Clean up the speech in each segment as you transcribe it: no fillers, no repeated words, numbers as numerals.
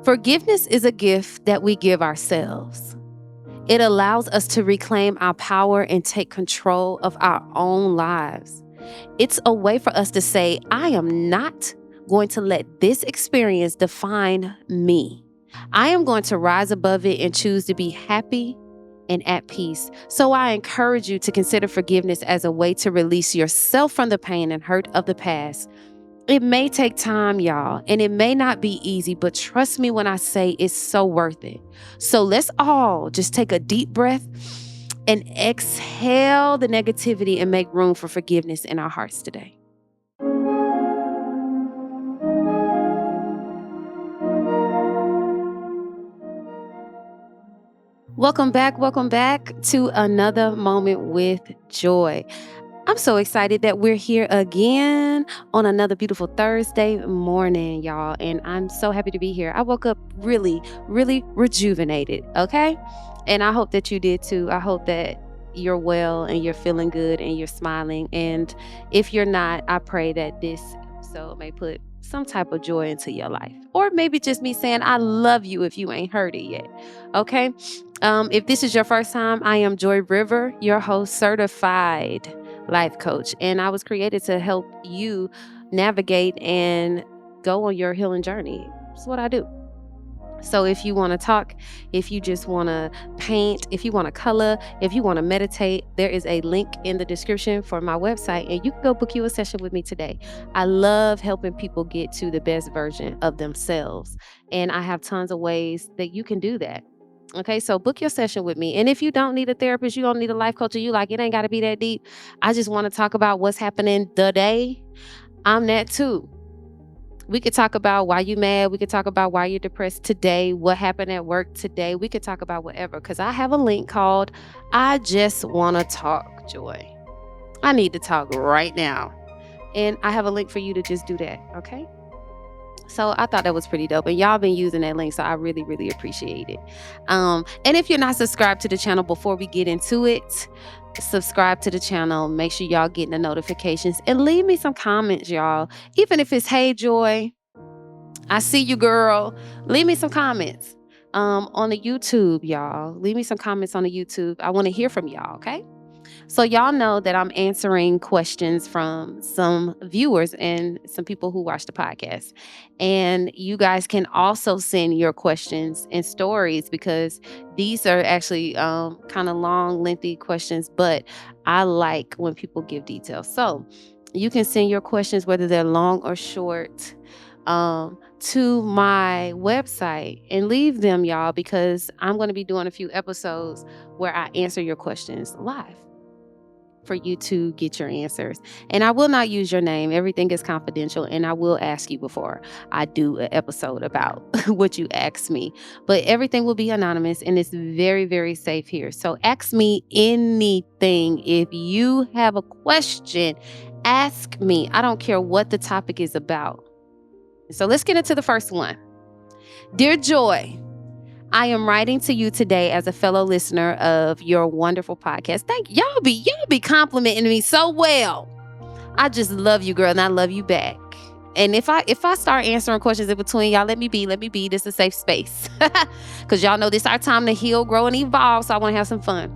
Forgiveness is a gift that we give ourselves. It allows us to reclaim our power and take control of our own lives. It's a way for us to say, I am not going to let this experience define me. I am going to rise above it and choose to be happy and at peace. So I encourage you to consider forgiveness as a way to release yourself from the pain and hurt of the past. It may take time, y'all, and it may not be easy, but trust me when I say it's so worth it. So let's all just take a deep breath and exhale the negativity and make room for forgiveness in our hearts today. Welcome back to another moment with joy. I'm so excited that we're here again on another beautiful Thursday morning, y'all. And I'm so happy to be here. I woke up really, really rejuvenated, okay? And I hope that you did too. I hope that you're well and you're feeling good and you're smiling. And if you're not, I pray that this episode may put some type of joy into your life. Or maybe just me saying, I love you if you ain't heard it yet, okay? If this is your first time, I am Joy River, your host, certified life coach. And I was created to help you navigate and go on your healing journey. That's what I do. So if you want to talk, if you just want to paint, if you want to color, if you want to meditate, there is a link in the description for my website and you can go book you a session with me today. I love helping people get to the best version of themselves. And I have tons of ways that you can do that. Okay, so book your session with me. And if you don't need a therapist, you don't need a life coach, or you like, it ain't got to be that deep. I just want to talk about what's happening today. I'm that too. We could talk about why you mad. We could talk about why you're depressed today, what happened at work today. We could talk about whatever, because I have a link called I Just Want to Talk Joy. I need to talk right now. And I have a link for you to just do that, okay? So I thought that was pretty dope. And y'all been using that link, so I really, really appreciate it. And if you're not subscribed to the channel, before we get into it, subscribe to the channel. Make sure y'all getting the notifications. And leave me some comments, y'all. Even if it's, hey, Joy, I see you, girl. Leave me some comments on the YouTube, y'all. Leave me some comments on the YouTube. I want to hear from y'all, okay? So y'all know that I'm answering questions from some viewers and some people who watch the podcast. And you guys can also send your questions and stories, because these are actually kind of long, lengthy questions, but I like when people give details. So you can send your questions, whether they're long or short, to my website and leave them, y'all, because I'm going to be doing a few episodes where I answer your questions live for you to get your answers. And I will not use your name. Everything is confidential. And I will ask you before I do an episode about what you asked me. But everything will be anonymous and it's very, very safe here. So ask me anything. If you have a question, ask me. I don't care what the topic is about. So let's get into the first one. Dear Joy, I am writing to you today as a fellow listener of your wonderful podcast. Thank you. Y'all be complimenting me so well. I just love you, girl, and I love you back. And if I start answering questions in between, y'all let me be. This is a safe space. Because y'all know this is our time to heal, grow, and evolve. So I want to have some fun.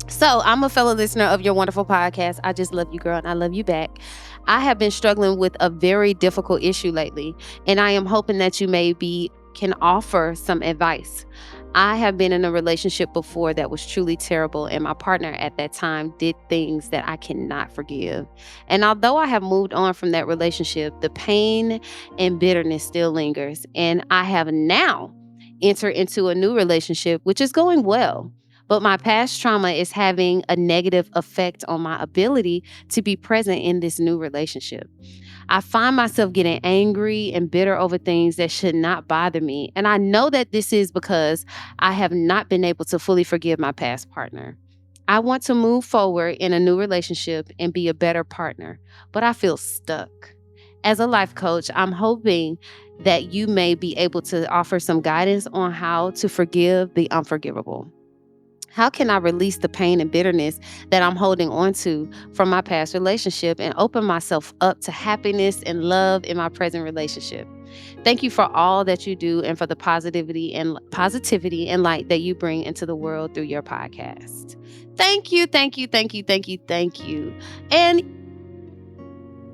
So I'm a fellow listener of your wonderful podcast. I just love you, girl, and I love you back. I have been struggling with a very difficult issue lately, and I am hoping that you can offer some advice. I have been in a relationship before that was truly terrible, and my partner at that time did things that I cannot forgive. And although I have moved on from that relationship, the pain and bitterness still lingers. And I have now entered into a new relationship, which is going well. But my past trauma is having a negative effect on my ability to be present in this new relationship. I find myself getting angry and bitter over things that should not bother me. And I know that this is because I have not been able to fully forgive my past partner. I want to move forward in a new relationship and be a better partner, but I feel stuck. As a life coach, I'm hoping that you may be able to offer some guidance on how to forgive the unforgivable. How can I release the pain and bitterness that I'm holding on to from my past relationship and open myself up to happiness and love in my present relationship? Thank you for all that you do and for the positivity and light that you bring into the world through your podcast. Thank you, thank you, thank you, thank you, thank you. And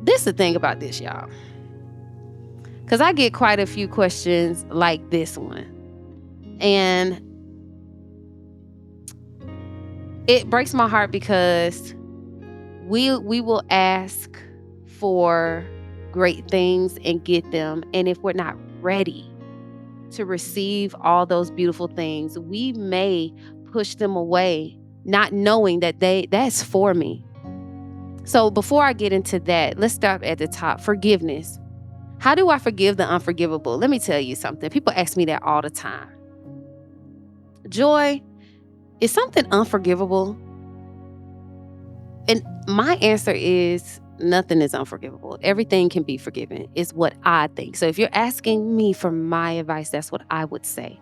this is the thing about this, y'all. Because I get quite a few questions like this one. And it breaks my heart because we will ask for great things and get them. And if we're not ready to receive all those beautiful things, we may push them away, not knowing that that's for me. So before I get into that, let's start at the top. Forgiveness. How do I forgive the unforgivable? Let me tell you something. People ask me that all the time. Joy, is something unforgivable? And my answer is nothing is unforgivable. Everything can be forgiven, is what I think. So if you're asking me for my advice, that's what I would say.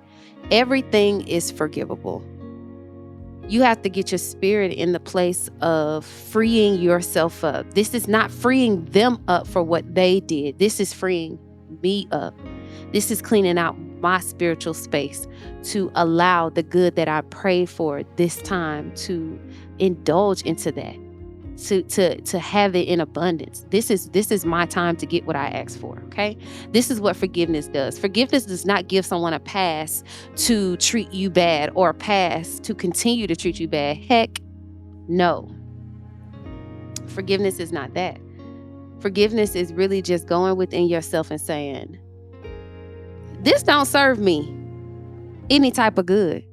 Everything is forgivable. You have to get your spirit in the place of freeing yourself up. This is not freeing them up for what they did. This is freeing me up. This is cleaning out my spiritual space to allow the good that I prayed for this time to indulge into that, to have it in abundance. This is my time to get what I asked for, okay? This is what forgiveness does. Forgiveness does not give someone a pass to treat you bad or a pass to continue to treat you bad. Heck, no. Forgiveness is not that. Forgiveness is really just going within yourself and saying, this don't serve me any type of good.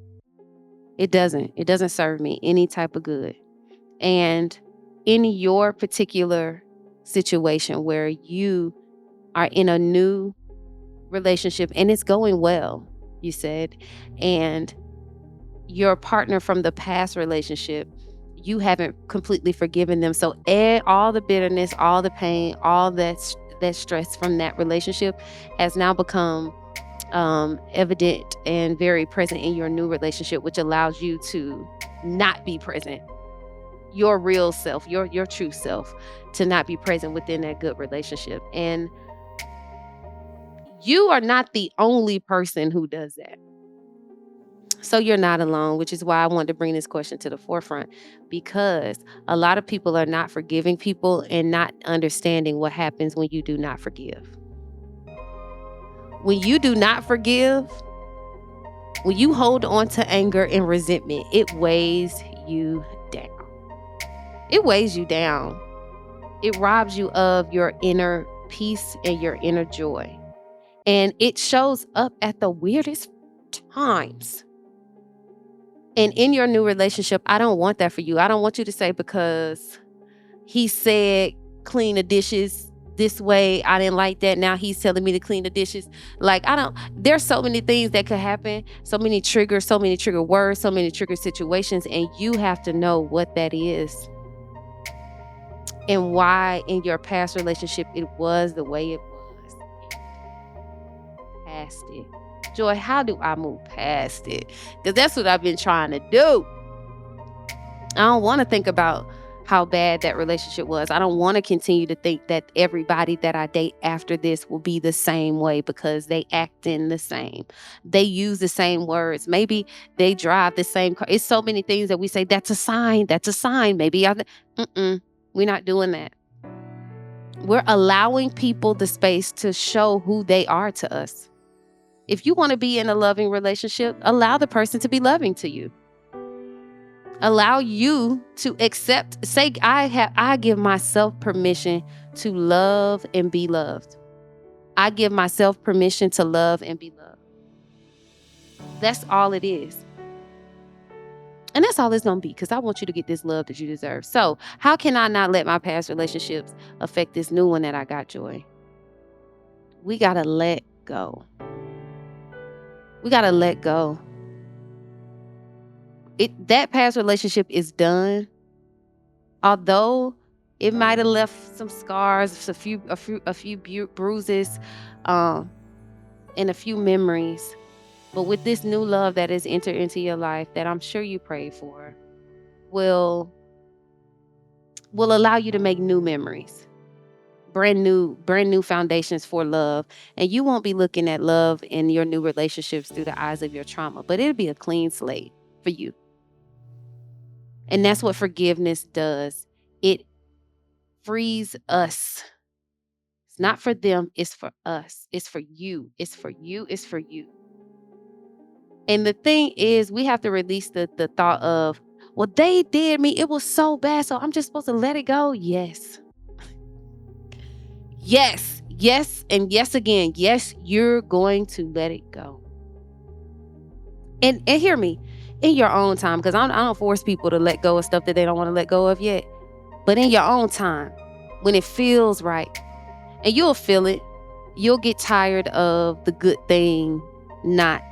It doesn't serve me any type of good. And in your particular situation where you are in a new relationship and it's going well, you said, and your partner from the past relationship, you haven't completely forgiven them. So all the bitterness, all the pain, all that stress from that relationship has now become evident and very present in your new relationship, which allows you to not be present, your real self, your true self, to not be present within that good relationship. And you are not the only person who does that. So you're not alone, which is why I wanted to bring this question to the forefront, because a lot of people are not forgiving people and not understanding what happens when you do not forgive. When you do not forgive, when you hold on to anger and resentment, it weighs you down. It weighs you down. It robs you of your inner peace and your inner joy. And it shows up at the weirdest times. And in your new relationship, I don't want that for you. I don't want you to say, because he said clean the dishes this way, I didn't like that. Now he's telling me to clean the dishes. Like, there's so many things that could happen. So many triggers, so many trigger words, so many trigger situations. And you have to know what that is. And why in your past relationship it was the way it was. Past it. Joy, how do I move past it? Because that's what I've been trying to do. I don't want to think about how bad that relationship was. I don't want to continue to think that everybody that I date after this will be the same way because they act in the same. They use the same words. Maybe they drive the same car. It's so many things that we say, that's a sign. That's a sign. Maybe we're not doing that. We're allowing people the space to show who they are to us. If you want to be in a loving relationship, allow the person to be loving to you. Allow you to accept, say, I give myself permission to love and be loved. I give myself permission to love and be loved. That's all it is. And that's all it's going to be, because I want you to get this love that you deserve. So how can I not let my past relationships affect this new one that I got, Joy? We got to let go. We got to let go. That past relationship is done. Although it might have left some scars, a few bruises, and a few memories. But with this new love that has entered into your life, that I'm sure you prayed for, will allow you to make new memories. brand new foundations for love. And you won't be looking at love in your new relationships through the eyes of your trauma, but it'll be a clean slate for you. And that's what forgiveness does. It frees us. It's not for them, it's for us. It's for you. It's for you. It's for you. And the thing is, we have to release the thought of, well, they did me. It was so bad. So I'm just supposed to let it go. Yes. Yes. Yes. And yes again. Yes, you're going to let it go. And hear me, in your own time, because I don't force people to let go of stuff that they don't want to let go of yet. But in your own time, when it feels right, and you'll feel it, you'll get tired of the good thing not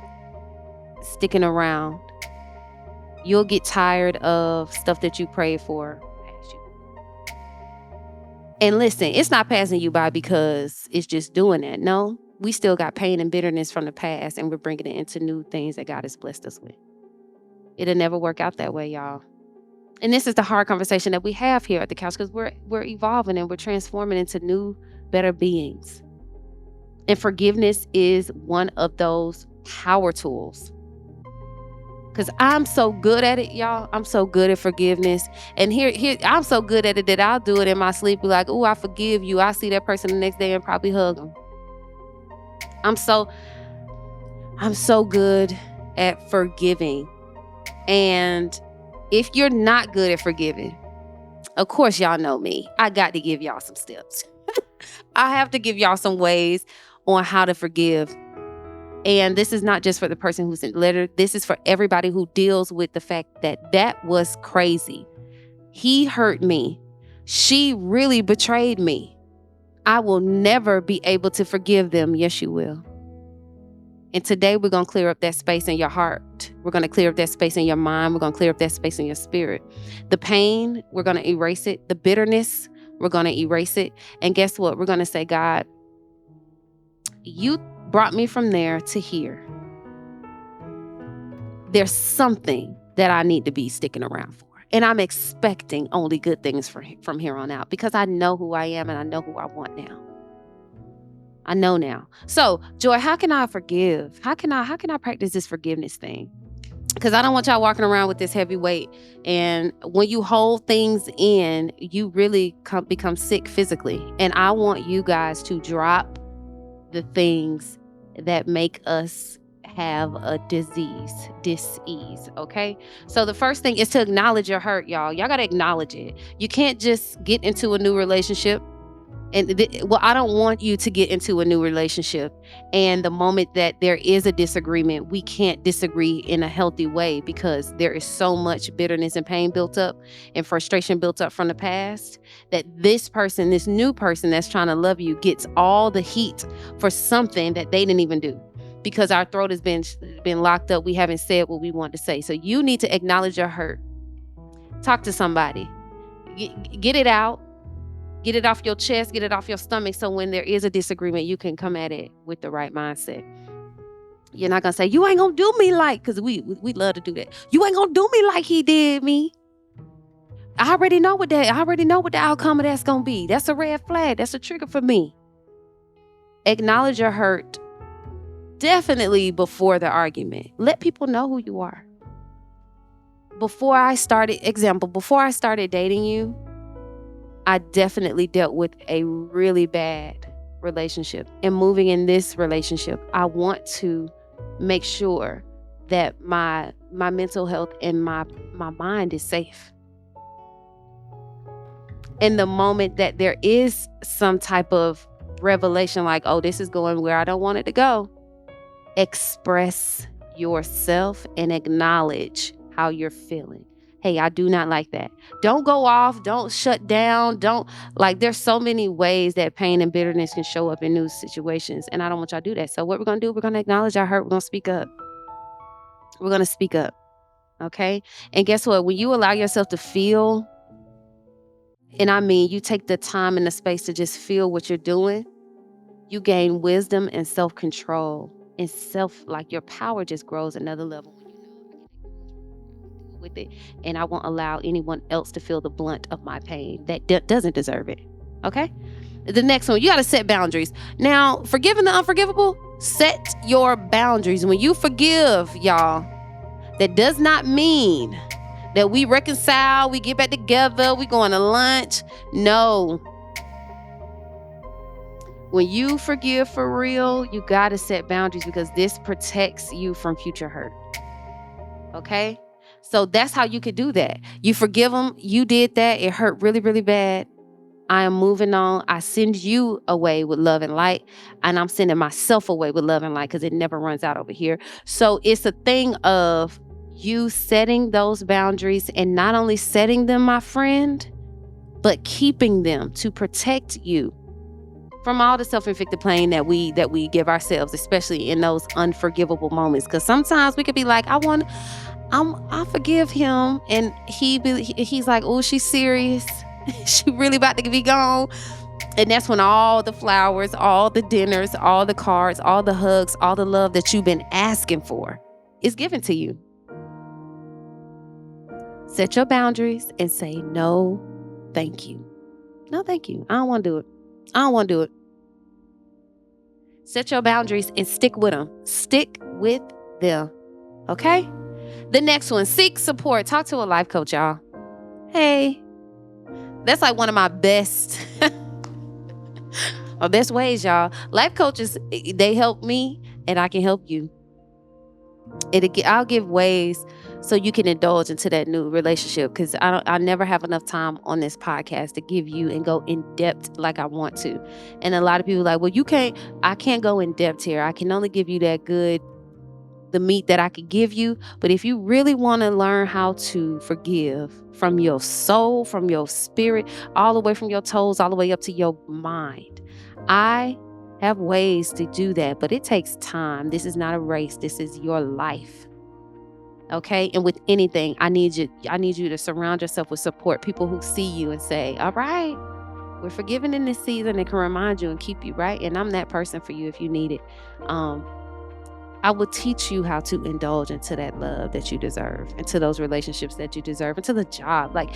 sticking around. You'll get tired of stuff that you prayed for. And listen, it's not passing you by because it's just doing that. No, we still got pain and bitterness from the past, and we're bringing it into new things that God has blessed us with. It'll never work out that way, y'all. And this is the hard conversation that we have here at the couch, because we're evolving and we're transforming into new, better beings. And forgiveness is one of those power tools. Because I'm so good at it, y'all. I'm so good at forgiveness. And here, I'm so good at it that I'll do it in my sleep. Be like, oh, I forgive you. I'll see that person the next day and probably hug them. I'm so good at forgiving. And if you're not good at forgiving, of course, y'all know me. I got to give y'all some steps. I have to give y'all some ways on how to forgive. And this is not just for the person who's in the letter. This is for everybody who deals with the fact that that was crazy. He hurt me. She really betrayed me. I will never be able to forgive them. Yes, you will. And today we're going to clear up that space in your heart. We're going to clear up that space in your mind. We're going to clear up that space in your spirit. The pain, we're going to erase it. The bitterness, we're going to erase it. And guess what? We're going to say, God, you brought me from there to here. There's something that I need to be sticking around for. And I'm expecting only good things from here on out, because I know who I am and I know who I want now. I know now. So, Joy, how can I forgive? How can I practice this forgiveness thing? Because I don't want y'all walking around with this heavy weight. And when you hold things in, you really become sick physically. And I want you guys to drop the things that make us have a dis-ease, okay? So the first thing is to acknowledge your hurt, y'all. Y'all got to acknowledge it. You can't just get into a new relationship. And I don't want you to get into a new relationship. And the moment that there is a disagreement, we can't disagree in a healthy way, because there is so much bitterness and pain built up and frustration built up from the past, that this new person that's trying to love you gets all the heat for something that they didn't even do, because our throat has been locked up. We haven't said what we want to say. So you need to acknowledge your hurt. Talk to somebody. Get it out. Get it off your chest, get it off your stomach, so when there is a disagreement, you can come at it with the right mindset. You're not going to say, you ain't going to do me like, because we love to do that. You ain't going to do me like he did me. I already know what the outcome of that's going to be. That's a red flag. That's a trigger for me. Acknowledge your hurt, definitely before the argument. Let people know who you are. Before I started dating you, I definitely dealt with a really bad relationship. And moving in this relationship, I want to make sure that my mental health and my mind is safe. In the moment that there is some type of revelation, like, oh, this is going where I don't want it to go, express yourself and acknowledge how you're feeling. Hey, I do not like that. Don't go off. Don't shut down. There's so many ways that pain and bitterness can show up in new situations. And I don't want y'all to do that. So what we're going to do, we're going to acknowledge our hurt. We're going to speak up. We're going to speak up. Okay. And guess what? When you allow yourself to feel, and I mean, you take the time and the space to just feel what you're doing, you gain wisdom and self-control, and your power just grows another level. With it, and I won't allow anyone else to feel the blunt of my pain that doesn't deserve it. Okay, The next one, you got to set boundaries. Now, forgiving the unforgivable, set your boundaries. When you forgive, y'all, that does not mean that we reconcile, we get back together, we going to lunch. No. When you forgive for real, you got to set boundaries because this protects you from future hurt. Okay? So that's how you could do that. You forgive them. You did that. It hurt really, really bad. I am moving on. I send you away with love and light, and I'm sending myself away with love and light because it never runs out over here. So it's a thing of you setting those boundaries and not only setting them, my friend, but keeping them to protect you from all the self-inflicted pain that we give ourselves, especially in those unforgivable moments. Because sometimes we could be like, I forgive him, and he's like, oh, she's serious. She really about to be gone. And that's when all the flowers, all the dinners, all the cards, all the hugs, all the love that you've been asking for is given to you. Set your boundaries and say, no, thank you. No, thank you. I don't want to do it. I don't want to do it. Set your boundaries and stick with them. Stick with them. Okay? The next one, seek support. Talk to a life coach, y'all. Hey. That's like one of my best ways, y'all. Life coaches, they help me and I can help you. I'll give ways so you can indulge into that new relationship, because I never have enough time on this podcast to give you and go in depth like I want to. And a lot of people are like, well, I can't go in depth here. I can only give you the meat that I could give you. But if you really want to learn how to forgive from your soul, from your spirit, all the way from your toes, all the way up to your mind, I have ways to do that, but it takes time. This is not a race. This is your life. Okay? And with anything, I need you to surround yourself with support, people who see you and say, all right, we're forgiving in this season, and can remind you and keep you right. And I'm that person for you if you need it. I will teach you how to indulge into that love that you deserve, into those relationships that you deserve, into the job. Like,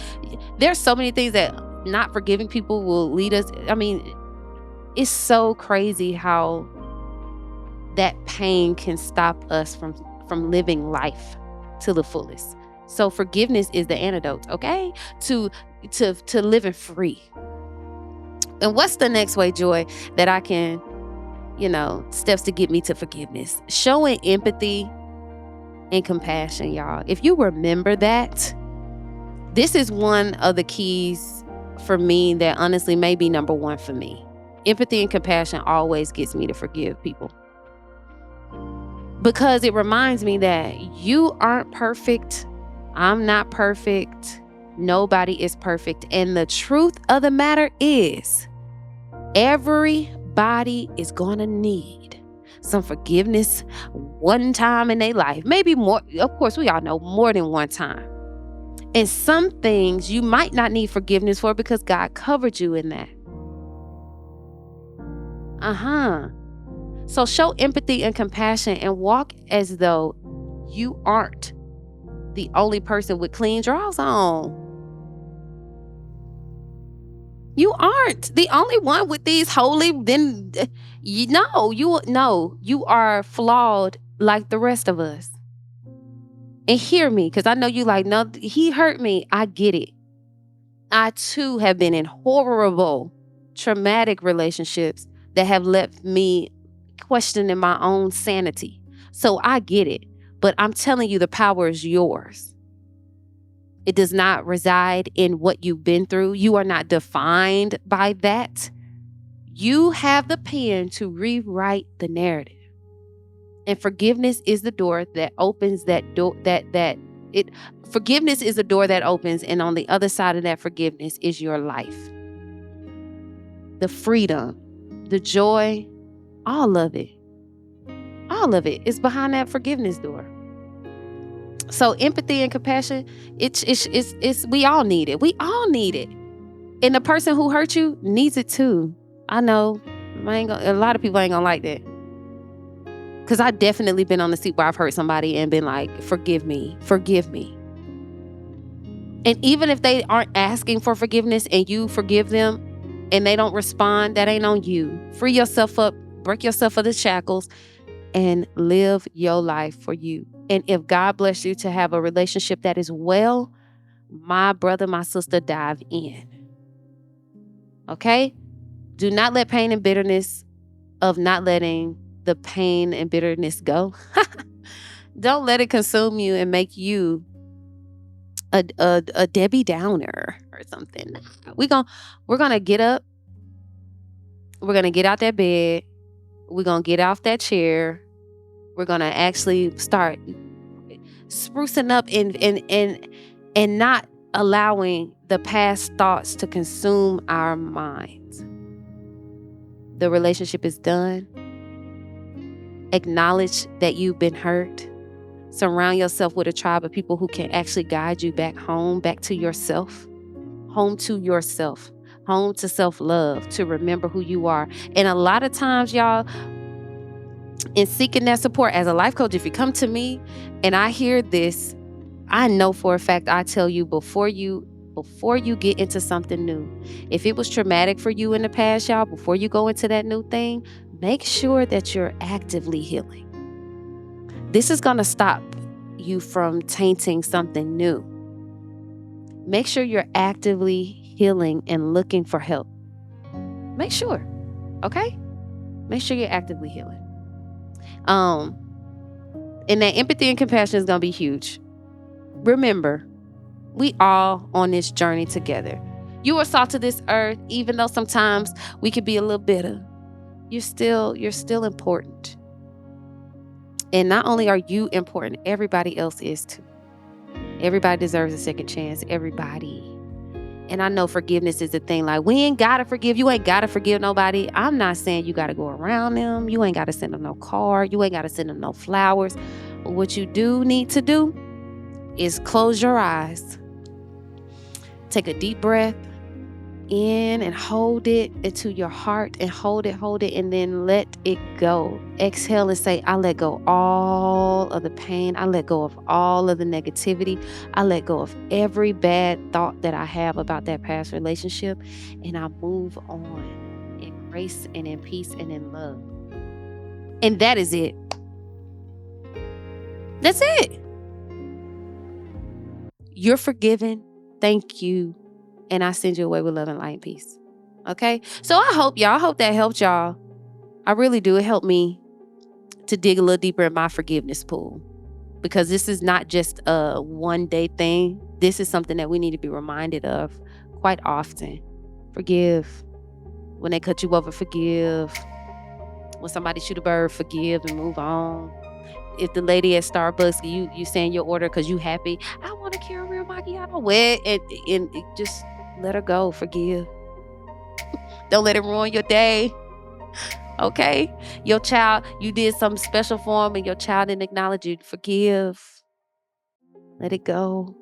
there's so many things that not forgiving people will lead us. I mean, it's so crazy how that pain can stop us from living life to the fullest. So forgiveness is the antidote, okay? To living free. And what's the next way, Joy, that I can, steps to get me to forgiveness? Showing empathy and compassion, y'all. If you remember that, this is one of the keys for me that honestly may be number one for me. Empathy and compassion always gets me to forgive people, because it reminds me that you aren't perfect. I'm not perfect. Nobody is perfect. And the truth of the matter is, everybody is going to need some forgiveness one time in their life. Maybe more. Of course, we all know more than one time. And some things you might not need forgiveness for because God covered you in that. So show empathy and compassion and walk as though you aren't the only person with clean drawers on. You aren't the only one with these holy, you are flawed like the rest of us. And hear me, because I know you like, no, he hurt me. I get it. I too have been in horrible, traumatic relationships that have left me questioning my own sanity. So I get it. But I'm telling you, the power is yours. It does not reside in what you've been through. You are not defined by that. You have the pen to rewrite the narrative. And forgiveness is the door that opens that door forgiveness is the door that opens, and on the other side of that forgiveness is your life. The freedom, the joy, all of it is behind that forgiveness door. So empathy and compassion, it's we all need it. We all need it. And the person who hurt you needs it too. I know a lot of people ain't gonna like that. Because I've definitely been on the seat where I've hurt somebody and been like, forgive me. And even if they aren't asking for forgiveness and you forgive them, and they don't respond, that ain't on you. Free yourself up, break yourself of the shackles, and live your life for you. And if God bless you to have a relationship that is well, my brother, my sister, dive in. Okay? Do not let pain and bitterness of not letting the pain and bitterness go. Don't let it consume you and make you a Debbie Downer or something. We're gonna get up. We're gonna get out that bed. We're gonna get off that chair. We're gonna actually start sprucing up and not allowing the past thoughts to consume our minds. The relationship is done. Acknowledge that you've been hurt. Surround yourself with a tribe of people who can actually guide you back home, back to yourself, home to yourself, home to self-love, to remember who you are. And a lot of times, y'all, in seeking that support as a life coach, if you come to me and I hear this, I know for a fact, I tell you before you get into something new, if it was traumatic for you in the past, y'all, before you go into that new thing, make sure that you're actively healing. This is going to stop you from tainting something new. Make sure you're actively healing and looking for help. Make sure, okay? Make sure you're actively healing. And that empathy and compassion is going to be huge. Remember, we all on this journey together. You are salt to this earth, even though sometimes we could be a little bitter. You're still important. And not only are you important, everybody else is too. Everybody deserves a second chance. Everybody. And I know forgiveness is the thing. Like, we ain't got to forgive. You ain't got to forgive nobody. I'm not saying you got to go around them. You ain't got to send them no card. You ain't got to send them no flowers. But what you do need to do is close your eyes. Take a deep breath in and hold it into your heart and hold it, and then let it go. Exhale and say, I let go all of the pain. I let go of all of the negativity. I let go of every bad thought that I have about that past relationship, and I move on in grace and in peace and in love. And that is it. That's it. You're forgiven. Thank you. And I send you away with love and light and peace. Okay? So I hope that helped y'all. I really do. It helped me to dig a little deeper in my forgiveness pool. Because this is not just a one-day thing. This is something that we need to be reminded of quite often. Forgive. When they cut you over, forgive. When somebody shoot a bird, forgive and move on. If the lady at Starbucks, you saying your order because you happy, I want a caramel macchiato wet, and just let her go. Forgive. Don't let it ruin your day. Okay? Your child, you did something special for him and your child didn't acknowledge you. Forgive. Let it go.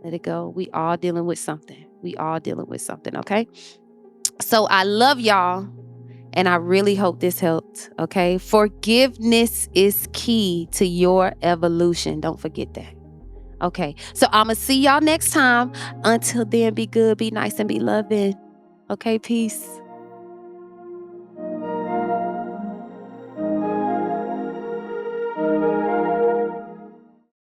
Let it go. We all dealing with something. Okay? So I love y'all. And I really hope this helped, okay? Forgiveness is key to your evolution. Don't forget that. Okay, so I'm going to see y'all next time. Until then, be good, be nice, and be loving. Okay, peace.